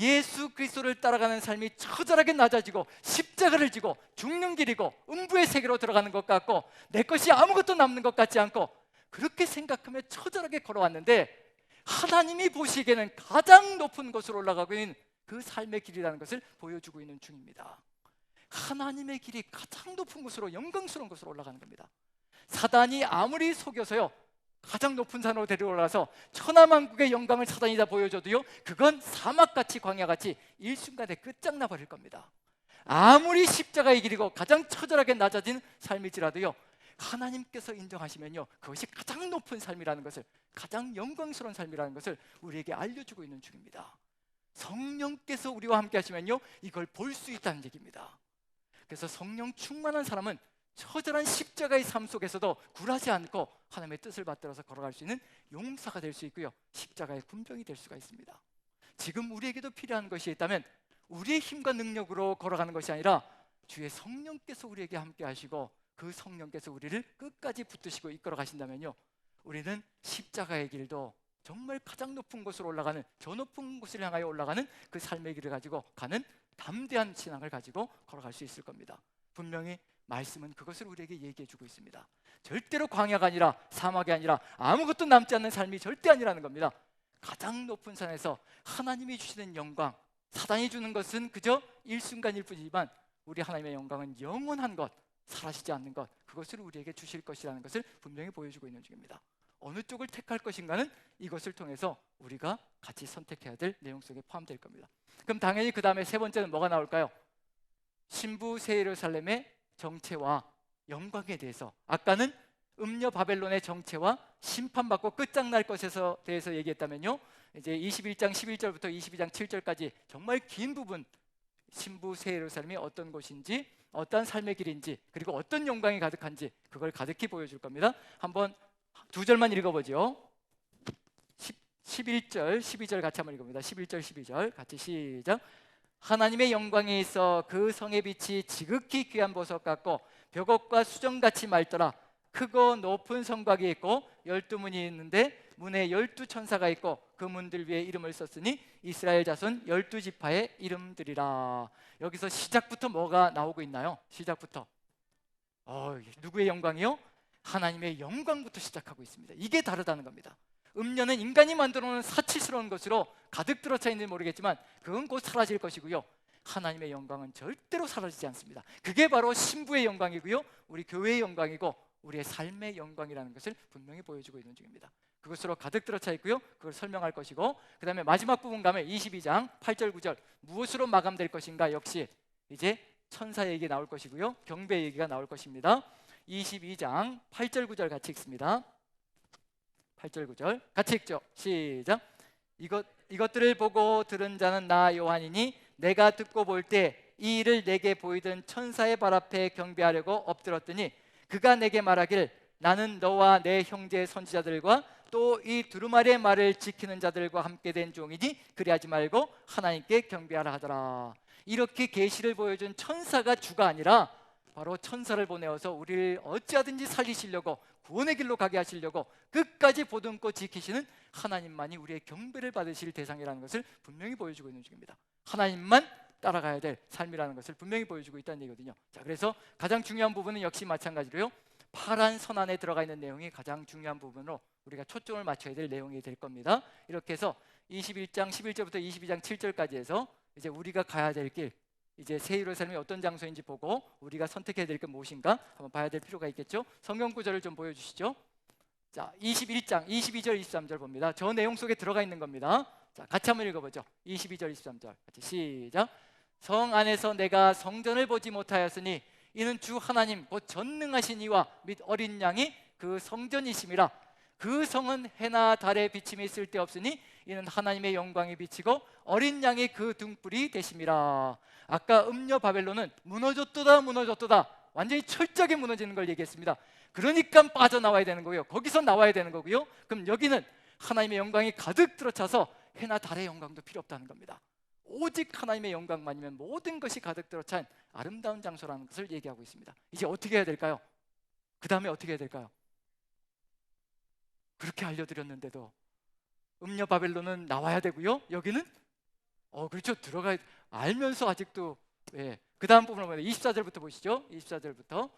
예수 그리스도를 따라가는 삶이 처절하게 낮아지고 십자가를 지고 죽는 길이고 음부의 세계로 들어가는 것 같고 내 것이 아무것도 남는 것 같지 않고 그렇게 생각하며 처절하게 걸어왔는데, 하나님이 보시기에는 가장 높은 곳으로 올라가고 있는 그 삶의 길이라는 것을 보여주고 있는 중입니다. 하나님의 길이 가장 높은 곳으로, 영광스러운 곳으로 올라가는 겁니다. 사단이 아무리 속여서요, 가장 높은 산으로 데려올라서 천하만국의 영광을 사단이 다 보여줘도요, 그건 사막같이 광야같이 일순간에 끝장나 버릴 겁니다. 아무리 십자가의 길이고 가장 처절하게 낮아진 삶일지라도요, 하나님께서 인정하시면요, 그것이 가장 높은 삶이라는 것을, 가장 영광스러운 삶이라는 것을 우리에게 알려주고 있는 중입니다. 성령께서 우리와 함께 하시면요, 이걸 볼 수 있다는 얘기입니다. 그래서 성령 충만한 사람은 처절한 십자가의 삶 속에서도 굴하지 않고 하나님의 뜻을 받들어서 걸어갈 수 있는 용사가 될 수 있고요, 십자가의 군병이 될 수가 있습니다. 지금 우리에게도 필요한 것이 있다면 우리의 힘과 능력으로 걸어가는 것이 아니라 주의 성령께서 우리에게 함께 하시고 그 성령께서 우리를 끝까지 붙드시고 이끌어 가신다면요, 우리는 십자가의 길도 정말 가장 높은 곳으로 올라가는, 저 높은 곳을 향하여 올라가는 그 삶의 길을 가지고 가는 담대한 신앙을 가지고 걸어갈 수 있을 겁니다. 분명히 말씀은 그것을 우리에게 얘기해 주고 있습니다. 절대로 광야가 아니라, 사막이 아니라, 아무것도 남지 않는 삶이 절대 아니라는 겁니다. 가장 높은 산에서 하나님이 주시는 영광, 사단이 주는 것은 그저 일순간일 뿐이지만 우리 하나님의 영광은 영원한 것, 사라지지 않는 것, 그것을 우리에게 주실 것이라는 것을 분명히 보여주고 있는 중입니다. 어느 쪽을 택할 것인가는 이것을 통해서 우리가 같이 선택해야 될 내용 속에 포함될 겁니다. 그럼 당연히 그 다음에 세 번째는 뭐가 나올까요? 신부 새 예루살렘의 정체와 영광에 대해서, 아까는 음녀 바벨론의 정체와 심판받고 끝장날 것에 대해서 얘기했다면요, 이제 21장 11절부터 22장 7절까지 정말 긴 부분, 신부 새 예루살렘이 어떤 곳인지, 어떤 삶의 길인지, 그리고 어떤 영광이 가득한지 그걸 가득히 보여줄 겁니다. 한번 두 절만 읽어보죠. 11절, 12절 같이 한번 읽어봅니다. 11절, 12절 같이 시작. 하나님의 영광에 있어 그 성의 빛이 지극히 귀한 보석 같고 벽옥과 수정같이 맑더라. 크고 높은 성곽이 있고 12문이 있는데 문에 12천사가 있고 그 문들 위에 이름을 썼으니 이스라엘 자손 12지파의 이름들이라. 여기서 시작부터 뭐가 나오고 있나요? 시작부터 누구의 영광이요? 하나님의 영광부터 시작하고 있습니다. 이게 다르다는 겁니다. 음녀는 인간이 만들어 놓은 사치스러운 것으로 가득 들어차 있는지 모르겠지만 그건 곧 사라질 것이고요, 하나님의 영광은 절대로 사라지지 않습니다. 그게 바로 신부의 영광이고요, 우리 교회의 영광이고 우리의 삶의 영광이라는 것을 분명히 보여주고 있는 중입니다. 그것으로 가득 들어차 있고요, 그걸 설명할 것이고, 그 다음에 마지막 부분 가면 22장 8절 9절 무엇으로 마감될 것인가? 역시 이제 천사 얘기 나올 것이고요, 경배 얘기가 나올 것입니다. 22장 8절 9절 같이 읽습니다. 8절 9절 같이 읽죠. 시작. 이것들을 보고 들은 자는 나 요한이니 내가 듣고 볼 때 이 일을 내게 보이던 천사의 발 앞에 경배하려고 엎드렸더니 그가 내게 말하길 나는 너와 내 형제 선지자들과 또 이 두루마리의 말을 지키는 자들과 함께 된 종이니 그리하지 말고 하나님께 경배하라 하더라. 이렇게 계시를 보여준 천사가 주가 아니라 바로 천사를 보내어서 우리를 어찌하든지 살리시려고, 구원의 길로 가게 하시려고 끝까지 보듬고 지키시는 하나님만이 우리의 경배를 받으실 대상이라는 것을 분명히 보여주고 있는 중입니다. 하나님만 따라가야 될 삶이라는 것을 분명히 보여주고 있다는 얘기거든요. 자, 그래서 가장 중요한 부분은 역시 마찬가지로요, 파란 선 안에 들어가 있는 내용이 가장 중요한 부분으로 우리가 초점을 맞춰야 될 내용이 될 겁니다. 이렇게 해서 21장 11절부터 22장 7절까지 해서 이제 우리가 가야 될 길, 이제 새 예루살렘이 어떤 장소인지 보고 우리가 선택해야 될 게 무엇인가 한번 봐야 될 필요가 있겠죠. 성경 구절을 좀 보여주시죠. 자, 21장 22절 23절 봅니다. 저 내용 속에 들어가 있는 겁니다. 자, 같이 한번 읽어보죠. 22절 23절 같이 시작. 성 안에서 내가 성전을 보지 못하였으니 이는 주 하나님 곧 전능하신 이와 및 어린 양이 그 성전이심이라. 그 성은 해나 달의 비침이 쓸데없으니 이는 하나님의 영광이 비치고 어린 양이 그 등불이 되심이라. 아까 음녀 바벨론은 무너졌도다 무너졌도다, 완전히 철저하게 무너지는 걸 얘기했습니다. 그러니까 빠져나와야 되는 거고요. 거기서 나와야 되는 거고요. 그럼 여기는 하나님의 영광이 가득 들어차서 해나 달의 영광도 필요 없다는 겁니다. 오직 하나님의 영광만이면 모든 것이 가득 들어찬 아름다운 장소라는 것을 얘기하고 있습니다. 이제 어떻게 해야 될까요? 그 다음에 어떻게 해야 될까요? 그렇게 알려드렸는데도 음녀 바벨론은 나와야 되고요. 여기는 그렇죠, 들어가야, 알면서 아직도. 그 다음 부분을 보면 24절부터 보시죠. 24절부터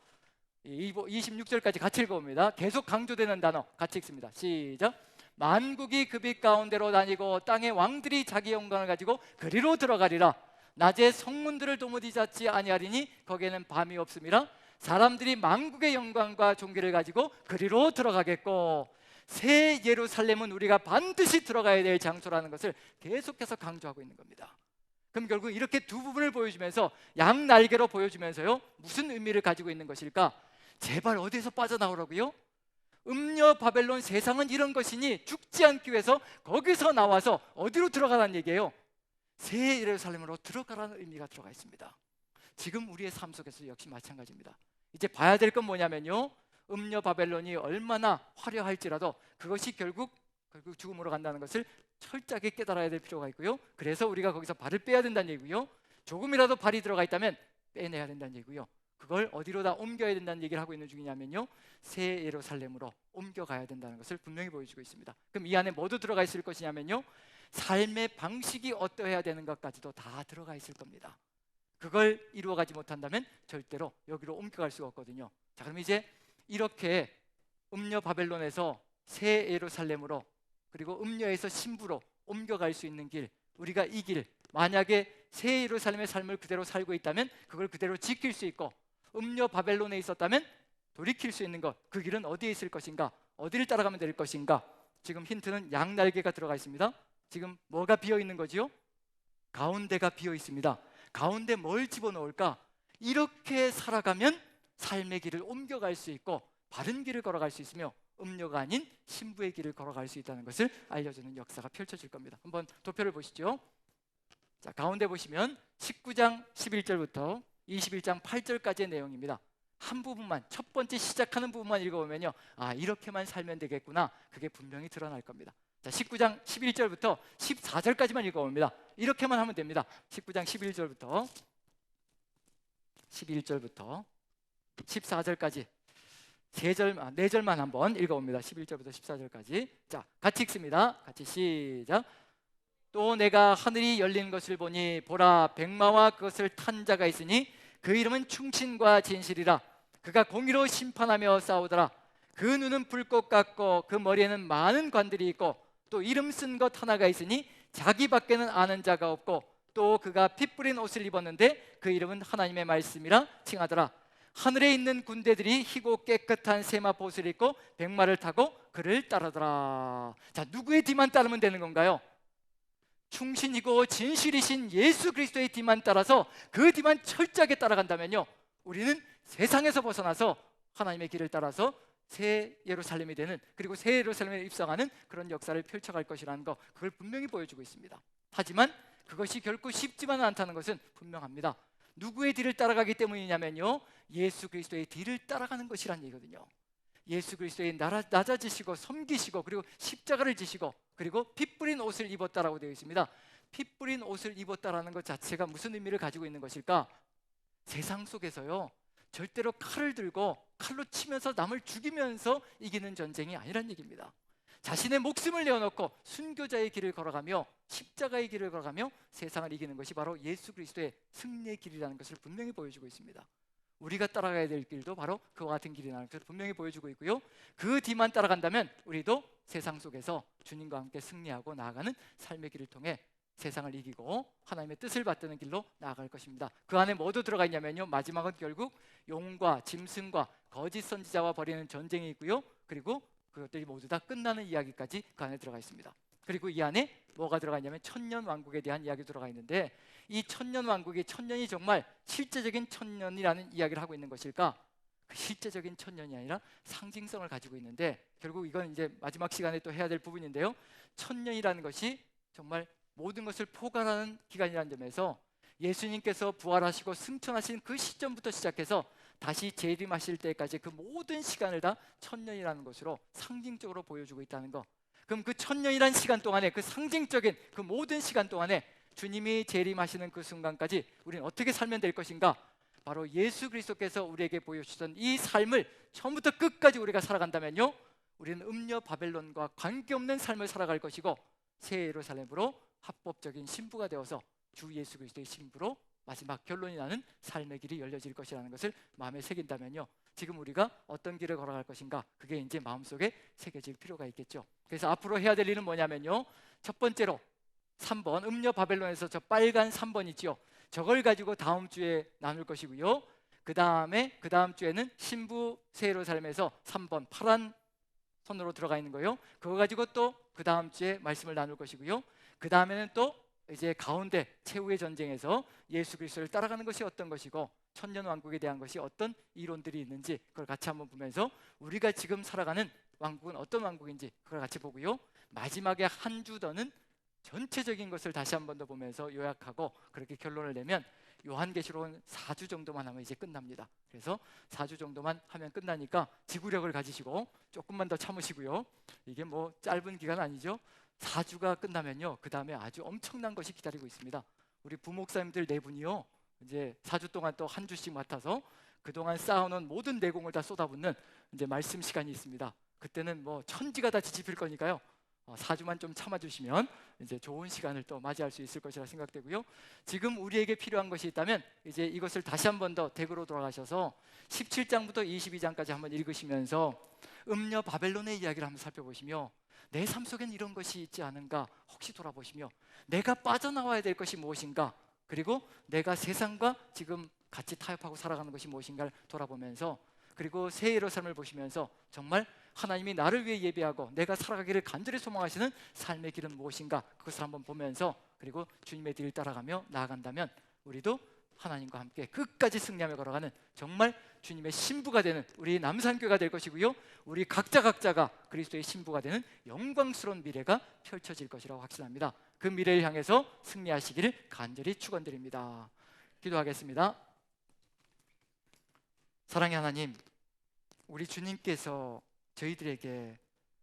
26절까지 같이 읽어봅니다. 계속 강조되는 단어 같이 읽습니다. 시작. 만국이 그 빛 가운데로 다니고 땅의 왕들이 자기 영광을 가지고 그리로 들어가리라. 낮에 성문들을 도무지 닫지 아니하리니 거기에는 밤이 없음이라. 사람들이 만국의 영광과 존귀를 가지고 그리로 들어가겠고. 새 예루살렘은 우리가 반드시 들어가야 될 장소라는 것을 계속해서 강조하고 있는 겁니다. 그럼 결국 이렇게 두 부분을 보여주면서 양 날개로 보여주면서요, 무슨 의미를 가지고 있는 것일까? 제발 어디에서 빠져나오라고요? 음녀 바벨론 세상은 이런 것이니 죽지 않기 위해서 거기서 나와서 어디로 들어가라는 얘기예요? 새 예루살렘으로 들어가라는 의미가 들어가 있습니다. 지금 우리의 삶 속에서 역시 마찬가지입니다. 이제 봐야 될 건 뭐냐면요, 음녀 바벨론이 얼마나 화려할지라도 그것이 결국 죽음으로 간다는 것을 철저하게 깨달아야 될 필요가 있고요. 그래서 우리가 거기서 발을 빼야 된다는 얘기고요. 조금이라도 발이 들어가 있다면 빼내야 된다는 얘기고요. 그걸 어디로 다 옮겨야 된다는 얘기를 하고 있는 중이냐면요, 새 예루살렘으로 옮겨가야 된다는 것을 분명히 보여주고 있습니다. 그럼 이 안에 뭐도 들어가 있을 것이냐면요, 삶의 방식이 어떠해야 되는 것까지도 다 들어가 있을 겁니다. 그걸 이루어가지 못한다면 절대로 여기로 옮겨갈 수가 없거든요. 자, 그럼 이제 이렇게 음녀 바벨론에서 새 예루살렘으로, 그리고 음녀에서 신부로 옮겨갈 수 있는 길, 우리가 이 길, 만약에 새 예루살렘의 삶을 그대로 살고 있다면 그걸 그대로 지킬 수 있고, 음녀 바벨론에 있었다면 돌이킬 수 있는 것, 그 길은 어디에 있을 것인가? 어디를 따라가면 될 것인가? 지금 힌트는 양 날개가 들어가 있습니다. 지금 뭐가 비어 있는 거지요? 가운데가 비어 있습니다. 가운데 뭘 집어넣을까? 이렇게 살아가면 삶의 길을 옮겨갈 수 있고 바른 길을 걸어갈 수 있으며 음녀가 아닌 신부의 길을 걸어갈 수 있다는 것을 알려주는 역사가 펼쳐질 겁니다. 한번 도표를 보시죠. 자, 가운데 보시면 19장 11절부터 21장 8절까지의 내용입니다. 한 부분만, 첫 번째 시작하는 부분만 읽어보면요, 이렇게만 살면 되겠구나, 그게 분명히 드러날 겁니다. 자, 19장 11절부터 14절까지만 읽어봅니다. 이렇게만 하면 됩니다. 19장 11절부터 14절까지 네 절만 한번 읽어봅니다. 11절부터 14절까지. 자, 같이 읽습니다. 같이 시작. 또 내가 하늘이 열린 것을 보니 보라, 백마와 그것을 탄 자가 있으니 그 이름은 충신과 진실이라. 그가 공의로 심판하며 싸우더라. 그 눈은 불꽃 같고 그 머리에는 많은 관들이 있고 또 이름 쓴 것 하나가 있으니 자기밖에는 아는 자가 없고, 또 그가 피 뿌린 옷을 입었는데 그 이름은 하나님의 말씀이라 칭하더라. 하늘에 있는 군대들이 희고 깨끗한 세마포 옷을 입고 백마를 타고 그를 따르더라. 자, 누구의 뒤만 따르면 되는 건가요? 충신이고 진실이신 예수 그리스도의 뒤만 따라서 그 뒤만 철저하게 따라간다면요, 우리는 세상에서 벗어나서 하나님의 길을 따라서 새 예루살렘이 되는, 그리고 새 예루살렘에 입성하는 그런 역사를 펼쳐갈 것이라는 거, 그걸 분명히 보여주고 있습니다. 하지만 그것이 결코 쉽지만은 않다는 것은 분명합니다. 누구의 뒤를 따라가기 때문이냐면요, 예수 그리스도의 뒤를 따라가는 것이란 얘기거든요. 예수 그리스도의 낮아지시고 섬기시고 그리고 십자가를 지시고 그리고 피 뿌린 옷을 입었다라고 되어 있습니다. 피 뿌린 옷을 입었다라는 것 자체가 무슨 의미를 가지고 있는 것일까? 세상 속에서요, 절대로 칼을 들고 칼로 치면서 남을 죽이면서 이기는 전쟁이 아니란 얘기입니다. 자신의 목숨을 내어놓고 순교자의 길을 걸어가며 십자가의 길을 걸어가며 세상을 이기는 것이 바로 예수 그리스도의 승리의 길이라는 것을 분명히 보여주고 있습니다. 우리가 따라가야 될 길도 바로 그와 같은 길이라는 것을 분명히 보여주고 있고요. 그 뒤만 따라간다면 우리도 세상 속에서 주님과 함께 승리하고 나아가는 삶의 길을 통해 세상을 이기고 하나님의 뜻을 받드는 길로 나아갈 것입니다. 그 안에 뭐도 들어가 있냐면요, 마지막은 결국 용과 짐승과 거짓 선지자와 벌이는 전쟁이 있고요, 그리고 그것들이 모두 다 끝나는 이야기까지 그 안에 들어가 있습니다. 그리고 이 안에 뭐가 들어가 있냐면 천년 왕국에 대한 이야기 들어가 있는데, 이 천년 왕국이 천년이 정말 실제적인 천년이라는 이야기를 하고 있는 것일까? 그 실제적인 천년이 아니라 상징성을 가지고 있는데, 결국 이건 이제 마지막 시간에 또 해야 될 부분인데요, 천년이라는 것이 정말 모든 것을 포괄하는 기간이라는 점에서 예수님께서 부활하시고 승천하신 그 시점부터 시작해서 다시 재림하실 때까지 그 모든 시간을 다 천년이라는 것으로 상징적으로 보여주고 있다는 것. 그럼 그 천년이라는 시간 동안에, 그 상징적인 그 모든 시간 동안에 주님이 재림하시는 그 순간까지 우리는 어떻게 살면 될 것인가? 바로 예수 그리스도께서 우리에게 보여주셨던 이 삶을 처음부터 끝까지 우리가 살아간다면요, 우리는 음녀 바벨론과 관계없는 삶을 살아갈 것이고 새 예루살렘으로 합법적인 신부가 되어서 주 예수 그리스도의 신부로 마지막 결론이 나는 삶의 길이 열려질 것이라는 것을 마음에 새긴다면요, 지금 우리가 어떤 길을 걸어갈 것인가, 그게 이제 마음속에 새겨질 필요가 있겠죠. 그래서 앞으로 해야 될 일은 뭐냐면요, 첫 번째로 3번, 음녀 바벨론에서 저 빨간 3번 있죠, 저걸 가지고 다음 주에 나눌 것이고요, 그 다음 주에는 신부 새 예루살렘에서 3번 파란 선으로 들어가 있는 거예요. 그거 가지고 또 그 다음 주에 말씀을 나눌 것이고요, 그 다음에는 또 이제 가운데 최후의 전쟁에서 예수 그리스도를 따라가는 것이 어떤 것이고 천년 왕국에 대한 것이 어떤 이론들이 있는지 그걸 같이 한번 보면서 우리가 지금 살아가는 왕국은 어떤 왕국인지 그걸 같이 보고요, 마지막에 한 주 더는 전체적인 것을 다시 한 번 더 보면서 요약하고 그렇게 결론을 내면 요한계시록은 4주 정도만 하면 이제 끝납니다. 그래서 4주 정도만 하면 끝나니까 지구력을 가지시고 조금만 더 참으시고요, 이게 뭐 짧은 기간 아니죠. 4주가 끝나면요, 그 다음에 아주 엄청난 것이 기다리고 있습니다. 우리 부목사님들 4분이요, 이제 4주 동안 또 한 주씩 맡아서 그동안 쌓아놓은 모든 내공을 다 쏟아붓는 이제 말씀 시간이 있습니다. 그때는 뭐 천지가 다 뒤집힐 거니까요, 4주만 좀 참아주시면 이제 좋은 시간을 또 맞이할 수 있을 것이라 생각되고요. 지금 우리에게 필요한 것이 있다면 이제 이것을 다시 한 번 더 댁으로 돌아가셔서 17장부터 22장까지 한번 읽으시면서 음녀 바벨론의 이야기를 한번 살펴보시며 내 삶 속엔 이런 것이 있지 않은가 혹시 돌아보시며 내가 빠져나와야 될 것이 무엇인가, 그리고 내가 세상과 지금 같이 타협하고 살아가는 것이 무엇인가를 돌아보면서, 그리고 새 예루살렘을 보시면서 정말 하나님이 나를 위해 예배하고 내가 살아가기를 간절히 소망하시는 삶의 길은 무엇인가, 그것을 한번 보면서 그리고 주님의 뒤를 따라가며 나아간다면 우리도 하나님과 함께 끝까지 승리하며 걸어가는 정말 주님의 신부가 되는 우리 남산교회가 될 것이고요, 우리 각자가 그리스도의 신부가 되는 영광스러운 미래가 펼쳐질 것이라고 확신합니다. 그 미래를 향해서 승리하시기를 간절히 축원드립니다. 기도하겠습니다. 사랑의 하나님, 우리 주님께서 저희들에게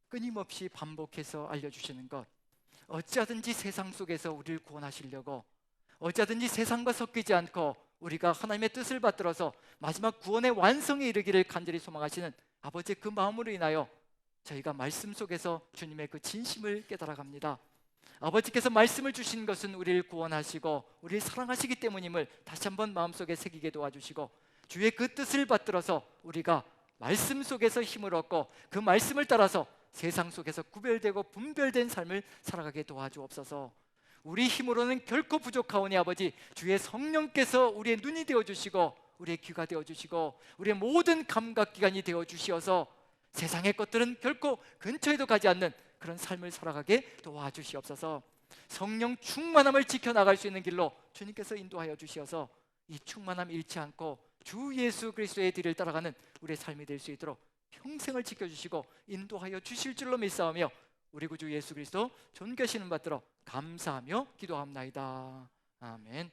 끊임없이 반복해서 알려주시는 것, 어찌하든지 세상 속에서 우리를 구원하시려고, 어찌하든지 세상과 섞이지 않고 우리가 하나님의 뜻을 받들어서 마지막 구원의 완성에 이르기를 간절히 소망하시는 아버지의 그 마음으로 인하여 저희가 말씀 속에서 주님의 그 진심을 깨달아갑니다. 아버지께서 말씀을 주신 것은 우리를 구원하시고 우리를 사랑하시기 때문임을 다시 한번 마음속에 새기게 도와주시고, 주의 그 뜻을 받들어서 우리가 말씀 속에서 힘을 얻고 그 말씀을 따라서 세상 속에서 구별되고 분별된 삶을 살아가게 도와주옵소서. 우리 힘으로는 결코 부족하오니 아버지, 주의 성령께서 우리의 눈이 되어주시고 우리의 귀가 되어주시고 우리의 모든 감각기관이 되어주시어서 세상의 것들은 결코 근처에도 가지 않는 그런 삶을 살아가게 도와주시옵소서. 성령 충만함을 지켜나갈 수 있는 길로 주님께서 인도하여 주시어서 이 충만함 잃지 않고 주 예수 그리스도의 뒤를 따라가는 우리의 삶이 될 수 있도록 평생을 지켜주시고 인도하여 주실 줄로 믿사오며 우리 구주 예수 그리스도 존귀하시는 받들어 감사하며 기도합나이다. 아멘.